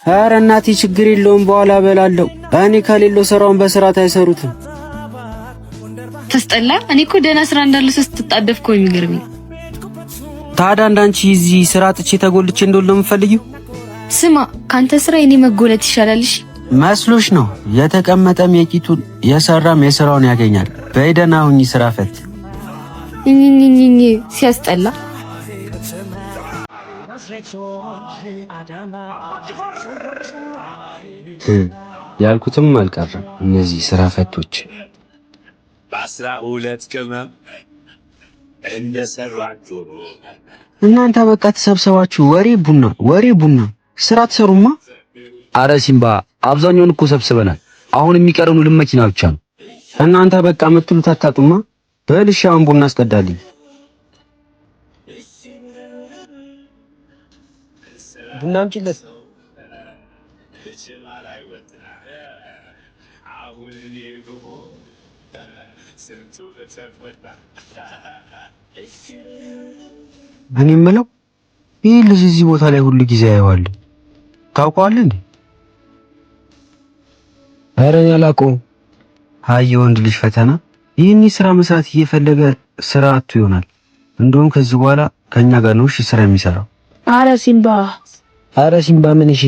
ኧረ እናቴ ችግር የለውም በኋላ በላለሁ። እኔ ከሌለው ስራውን በስርዓት አይሰሩትም። ተስጠላ። እኔ እኮ ደህና ስራ እንዳለ ስትጣደፍ እኮ የሚገርመኝ። ታዲያ እንዳንቺ እዚህ ስራ ጥቼ ተጎልቼ እንደሆነ ነው የምፈልጊው? ስማ ካንተ ስራ የኔ መጎለት ይሻላልሽ መስሎሽ ነው? የተቀመጠም የቂጡን የሰራም የስራውን ያገኛል። በይደና ሁኚ ስራ ፈት እኝኝኝኝ ሲያስጠላ። ያልኩትም አልቀረም። እነዚህ ስራ ፈቶች እናንተ በቃ ተሰብሰባችሁ ወሬ ቡና ስራ ትሰሩማ። አረ ሲምባ አብዛኛውን እኮ ሰብስበናል። አሁን የሚቀረኑ መኪና ብቻ ነው። እናንተ በቃ የምትሉት አታጡማ። በልሻውን ቡና አስቀዳልኝ። ቡና አምጪለት። እኔ የምለው ይህ ልጅ እዚህ ቦታ ላይ ሁሉ ጊዜ አየዋለሁ። ታውቀዋለህ እንዴ? ኧረ እኔ አላውቀውም። አይ የወንድ ልጅ ፈተና። ይህን ስራ መስራት እየፈለገ ስራ አጥቶ ይሆናል። እንደውም ከዚህ በኋላ ከኛ ጋር ነው እሺ ስራ የሚሰራው። አረ ሲምባ ምን እሺ፣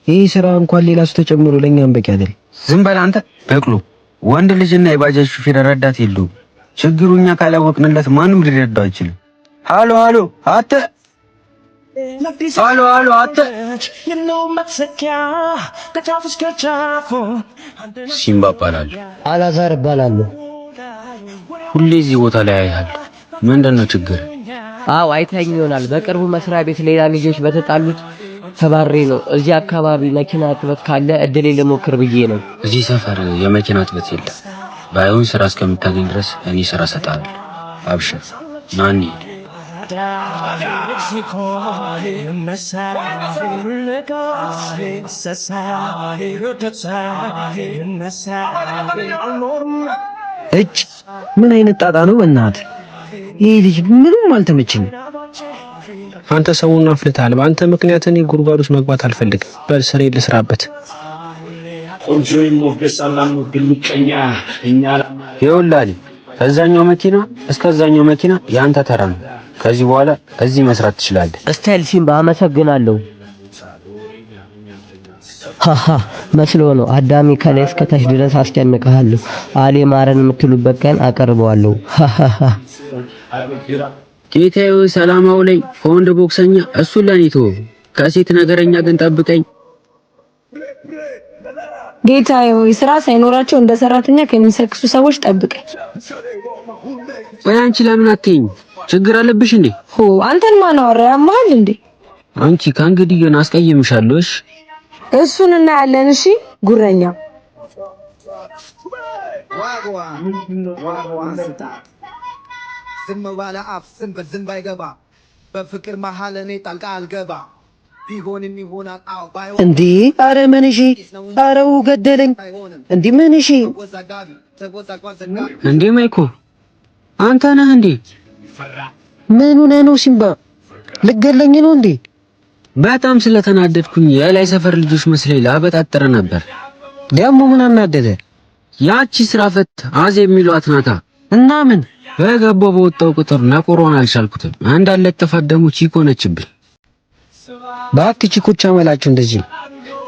ይህ ስራ እንኳን ሌላ ሰው ተጨምሮ ለኛም በቂ አይደል። ዝም በል አንተ በቅሎ። ወንድ ልጅና የባጃጅ ሹፌር ረዳት የለውም። ችግሩኛ ካላወቅንለት ማንም ሊረዳው አይችልም። ሃሎ አተ ሃሎ አተ ሲምባ እባላለሁ። አላዛር እባላለሁ። ሁሌ እዚህ ቦታ ላይ አይሃል። ምንድነው ችግር? አዎ አይታኝ ይሆናል። በቅርቡ መስሪያ ቤት ሌላ ልጆች በተጣሉት ተባሬ ነው። እዚህ አካባቢ መኪና እጥበት ካለ እድሌ ልሞክር ብዬ ነው። እዚህ ሰፈር የመኪና እጥበት የለም። ባይሆን ስራ እስከምታገኝ ድረስ እኔ ስራ እሰጥሃለሁ። አብሽር ናኒ። እጭ ምን አይነት ጣጣ ነው በእናትህ? ይሄ ልጅ ምንም አልተመቸኝም። አንተ ሰውን አፍልታል። በአንተ ምክንያት እኔ ጉርጓድ ውስጥ መግባት አልፈልግም። በል ስሬ ልስራበት። ይኸውልህ ከዛኛው መኪና እስከዛኛው መኪና ያንተ ተራ ነው። ከዚህ በኋላ እዚህ መስራት ትችላለህ። እስታይል ሲምባ አመሰግናለሁ። ሃሃ መስሎ ነው። አዳሚ ከላይ እስከ ታች ድረስ አስጨንቀሃለሁ። አሌ ማረን የምትሉበት ቀን አቀርበዋለሁ። ሃሃ ጌታዬ ሰላማው ላይ ከወንድ ቦክሰኛ እሱ ለኔ ተወው። ከሴት ነገረኛ ግን ጠብቀኝ። ጌታዬ ስራ ሳይኖራቸው እንደ ሰራተኛ ከሚሰክሱ ሰዎች ጠብቀኝ። ወይ አንቺ ለምን አትይኝ? ችግር አለብሽ እንዴ? አንተን ማን አወራ? ያማል እንዴ? አንቺ ከእንግዲህ ግን አስቀይምሻለሁ። እሺ እሱን እናያለን። እሺ ጉረኛ ዝም ባለ አፍ ዝም ባይገባ በፍቅር መሃል እኔ ጣልቃ አልገባ ቢሆንም ይሆናል። አው ባይሆን እንዴ አረ ምን እሺ፣ አረው ገደለኝ እንዴ ምን እሺ። እንዴ ማይኮ አንተ ነህ እንዴ? ምን ሆነ ነው ሲምባ? ልገለኝ ነው እንዴ? በጣም ስለተናደድኩኝ የላይ ሰፈር ልጆች መስለኝ ላበጣጠረ ነበር። ደግሞ ምን አናደደ? ያቺ ስራ ፈት አዜ የሚሏት ናታ። እና ምን በገባው በወጣው ቁጥር ለኮሮና አልቻልኩትም። አንዳለ ጥፋት ደግሞ ቺኮ ነችብኝ። ባክ ቺኮቻ መላችሁ እንደዚህ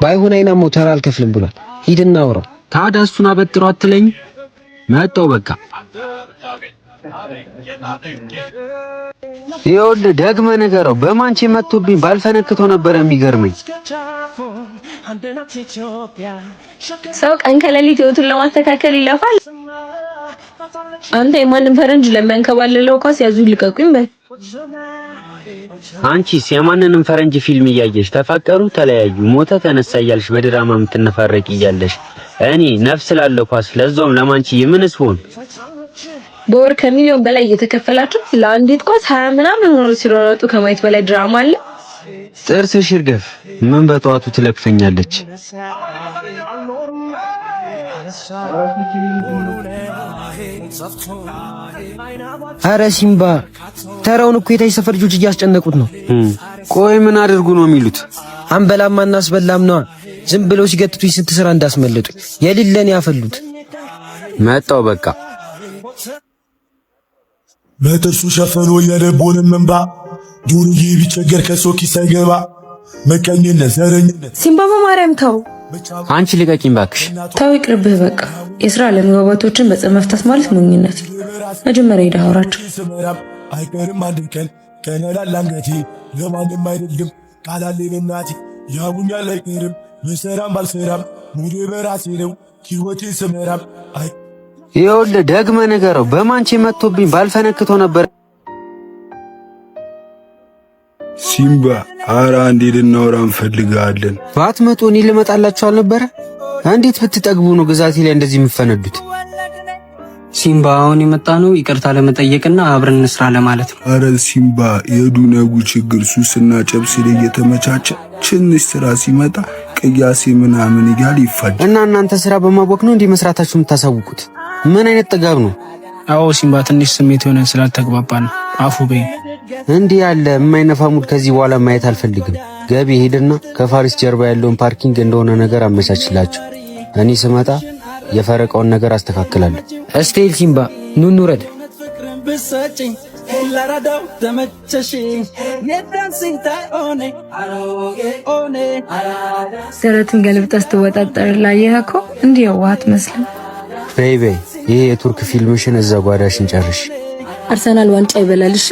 ባይሆን አይና ሞተር አልከፍልም ብሏል። ሂድና አውራው። ታዲያ እሱን አበጥሮ አትለኝ። መጣው በቃ ይኸውልህ ደግመህ ንገረው። በማንቺ መጥቶብኝ ባልፈነክተው ነበር የሚገርመኝ። ሰው ቀን ከሌሊት ህይወቱን ለማስተካከል ይለፋል። አንተ የማንም ፈረንጅ ለሚያንከባልለው ኳስ ያዙ ልቀቁኝ በል። አንቺስ የማንንም ፈረንጅ ፊልም እያየሽ ተፋቀሩ፣ ተለያዩ፣ ሞተ፣ ተነሳ እያልሽ በድራማ የምትነፋረቂ እያለሽ እኔ ነፍስ ላለው ኳስ ለዛውም ለማንቺ የምንስ ሆን በወር ከሚሊዮን በላይ እየተከፈላችሁ ለአንዲት ኳስ 20 ምናምን ሆኖ ሲሮጡ ከማየት በላይ ድራማ አለ? ጥርስሽ ይርገፍ። ምን በጠዋቱ ትለክፈኛለች? አረ ሲምባ ተራውን እኮ የታይ ሰፈር ልጆች እያስጨነቁት ነው። ቆይ ምን አድርጉ ነው የሚሉት? አንበላም አናስበላም ነው። ዝም ብለው ሲገጥጡኝ ስንት ስራ እንዳስመለጡኝ የሌለን ያፈሉት። መጣው በቃ በጥርሱ ሸፈኖ የልቡንም እንባ ዱርዬ ቢቸገር ከሰው ኪስ ሳይገባ መቀኝነት ዘረኝነት ሲምባ በማርያም ተው። አንቺ ልቀቂኝ ባክሽ። ተው ይቅርብህ በቃ። የሥራ አለመግባባቶችን በጸብ መፍታት ማለት ሞኝነት። መጀመሪያ ሄደህ አውራቸው። አይቀርም አንድ ቀን ከነላል አንገቴ ለማንም አይደለም ቃላሌ በናቴ ያቡኛል አይቀርም በሰራም ባልሰራም ሙዴ በራሴ ነው ሕይወቴ ስመራም ይኸውልህ ደግመህ ንገረው። በማንቺ መጥቶብኝ ባልፈነክቶ ነበር። ሲምባ አራ እንዴ ልናወራ እንፈልጋለን። ባትመጡ እኔ ልመጣላችሁ አልነበረ? እንዴት ብትጠግቡ ነው ግዛቴ ላይ እንደዚህ የምፈነዱት? ሲምባ አሁን የመጣ ነው ይቅርታ ለመጠየቅና አብረን እንስራ ለማለት ነው። አረ ሲምባ የዱነጉ ችግር ሱስና ጨብስ ላይ የተመቻቸ ትንሽ ስራ ሲመጣ ቅያሴ ምናምን ይጋል ይፋጅ እና እናንተ ስራ በማወቅ ነው እንዴ መስራታችሁ የምታሳውቁት? ምን አይነት ጥጋብ ነው? አዎ ሲምባ ትንሽ ስሜት ሆነን ስላልተግባባን አፉ በይ። እንዲህ ያለ የማይነፋ ሙድ ከዚህ በኋላ ማየት አልፈልግም። ገቢ ሄድና ከፋሪስ ጀርባ ያለውን ፓርኪንግ እንደሆነ ነገር አመቻችላችሁ። እኔ ስመጣ የፈረቀውን ነገር አስተካክላለሁ። እስቴል ሲምባ ኑ እንውረድ። ደረትን ገልብጠህ ስትወጣጠር ላየህ እኮ እንዲህ የዋህ አትመስልም። በይ በይ፣ ይሄ የቱርክ ፊልምሽን እዛ ጓዳሽን ጨርሽ። አርሰናል ዋንጫ ይበላል። እሺ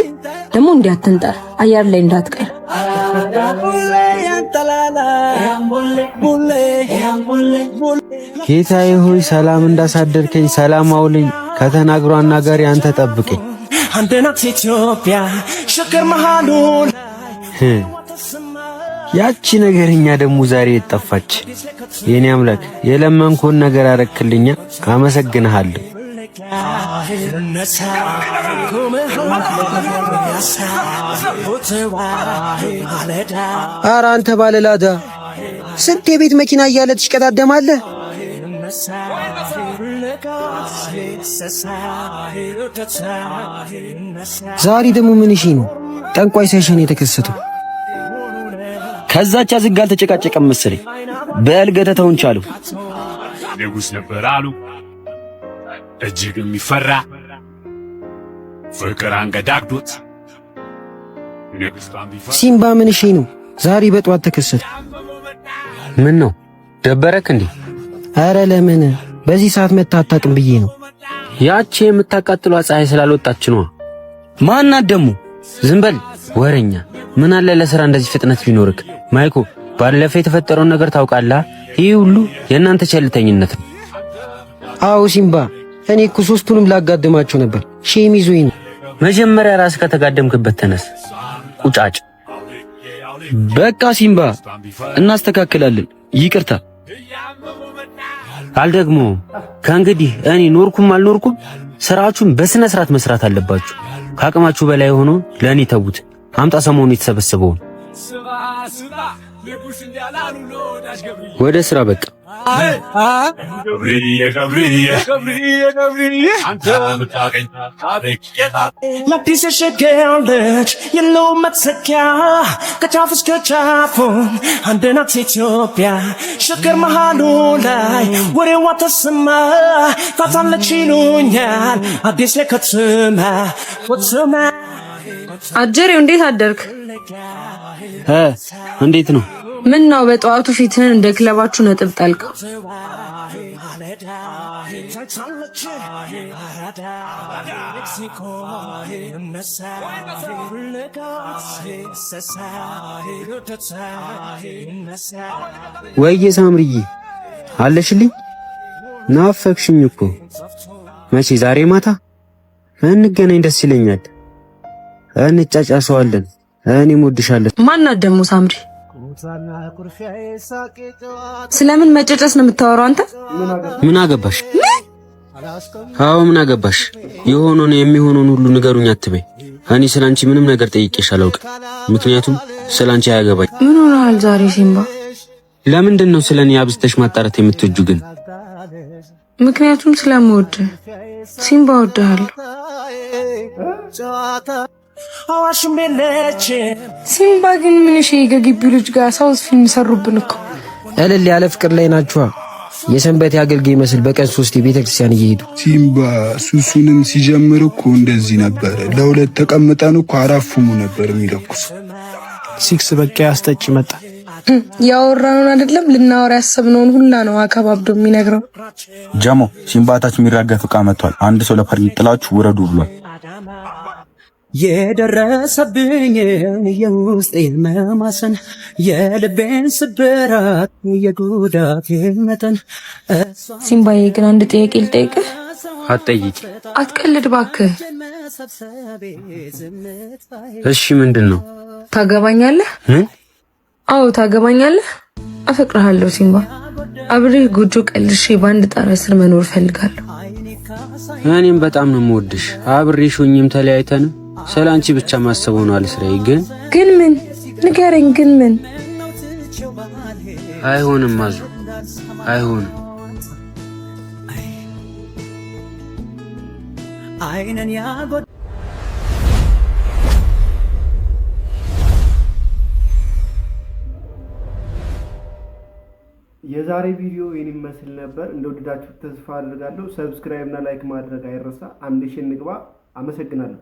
ደግሞ እንዲህ አትንጠር፣ አየር ላይ እንዳትቀር። ጌታዬ ሆይ ሰላም እንዳሳደርከኝ ሰላም አውለኝ፣ ከተናግሮ አናጋሪ አንተ ጠብቀኝ። አንደናት ኢትዮጵያ ሽክር መሃሉን ያቺ ነገርኛ ደግሞ ዛሬ የጠፋች። የኔ አምላክ የለመንኩን ነገር አረክልኛ፣ አመሰግንሃለሁ። ኧረ አንተ ባለላዳ ስንት የቤት መኪና እያለ ትሽቀዳደማለህ? ዛሬ ደግሞ ምን እሺ ነው ጠንቋይ ሳይሸን የተከሰተው? ከዛች አዝጋ አልተጨቃጨቀም መሰለኝ። በእልገተተውን ቻሉ ንጉሥ ነበር አሉ እጅግ የሚፈራ ፍቅር አንገዳግዶት። ሲምባ ምን እሺ ነው ዛሬ በጠዋት ተከሰተ? ምን ነው ደበረክ እንዴ? አረ ለምን በዚህ ሰዓት መታ አታውቅም ብዬ ነው። ያቺ የምታቃጥለው ፀሐይ ስላልወጣች ነው። ማናት ደሞ? ዝም በል ወሬኛ። ምን አለ ለሥራ እንደዚህ ፍጥነት ቢኖርክ። ማይኮ ባለፈው የተፈጠረውን ነገር ታውቃለህ? ይህ ሁሉ የእናንተ ቸልተኝነት ነው። አዎ ሲምባ፣ እኔ እኮ ሶስቱንም ላጋድማቸው ነበር። ሼም ይዞኝ ነው። መጀመሪያ ራስ ከተጋደምክበት ተነስ ቁጫጭ። በቃ ሲምባ እናስተካክላለን። ይቅርታ አልደግሞ። ከእንግዲህ እኔ ኖርኩም አልኖርኩም ስራችሁን በስነ ስርዓት መስራት አለባችሁ። ከአቅማችሁ በላይ ሆኖ ለእኔ ተዉት። አምጣ ሰሞኑን የተሰበሰበውን ወደ ስራ በቃ። ለአዲስ የሸገለች የለው መተኪያ ከጫፍ እስከ ጫፉን አንድ ናት ኢትዮጵያ። ሽክር መሃሉ ላይ ወሬዋ ተሰማ ታታለች ይሉኛል አዲስ የከተማ ወተማ። አጀሬው እንዴት አደርክ? እንዴት ነው? ምን ነው በጠዋቱ ፊትህን እንደ ክለባችሁ ነጥብ ጣልከው? ወይዬ ሳምርዬ አለሽልኝ? ናፈቅሽኝ እኮ። መቼ? ዛሬ ማታ እንገናኝ፣ ደስ ይለኛል። እንጫጫሰዋለን። እኔም እወድሻለሁ። ማናት ደግሞ ሳምሪ? ስለምን መጨጨስ ነው የምታወራው አንተ? ምን አገባሽ? አዎ ምን አገባሽ? የሆነውን የሚሆነውን ሁሉ ንገሩኝ አትበይ። እኔ ስላንቺ ምንም ነገር ጠይቄሽ አላውቅም፣ ምክንያቱም ስላንቺ አያገባኝ። ምን ሆነሃል ዛሬ ሲምባ? ለምንድን ነው ስለኔ አብዝተሽ ማጣራት የምትወጁ ግን? ምክንያቱም ስለምወድ ሲምባ፣ እወድሃለሁ። ሲምባ ግን ምን እሺ፣ ከግቢው ልጅ ጋር ሳውዝ ፊልም ሰሩብን እኮ። እልል ያለ ፍቅር ላይ ናችኋ። የሰንበት አገልጋይ መስል በቀን 3 ቤተክርስቲያን እየሄዱ ሲምባ ሱሱንም ሲጀምር እኮ እንደዚህ ነበር። ለሁለት ተቀምጠን እኮ አራፉሙ ነበር የሚለኩስ። ሲክስ በቃ ያስጠጭ መጣ። ያወራውን አይደለም ልናወራ ያሰብነውን ሁላ ነው አካባብዶ የሚነግረው። ጀሞ ሲምባታች የሚራገፍ ዕቃ መጥቷል። አንድ ሰው ለፓርኪንግ ጥላችሁ ውረዱ ብሏል። የደረሰብኝ የውስጤን መማሰን የልቤን ስብራት የጉዳቴ መጠን። ሲምባዬ ግን አንድ ጥያቄ ልጠይቅህ። አትጠይቂ። አትቀልድ እባክህ። እሺ ምንድን ነው? ታገባኛለህ? አዎ ታገባኛለህ። አፈቅርሃለሁ ሲምባ። አብሬህ ጎጆ ቀልሼ በአንድ ጣራ ስር መኖር ፈልጋለሁ። እኔም በጣም ነው የምወድሽ። አብሬሽ ሆኜም ተለያይተንም ስላንቺ ብቻ ማሰበው ነው አልስራይ። ግን ምን ንገረኝ። ግን ምን? አይሆንም ማዙ አይሆንም። አይነን ያጎ የዛሬ ቪዲዮ ይህን ይመስል ነበር። እንደወደዳችሁ ተስፋ አድርጋለሁ። ሰብስክራይብ እና ላይክ ማድረግ አይረሳ። 1000 እንግባ። አመሰግናለሁ።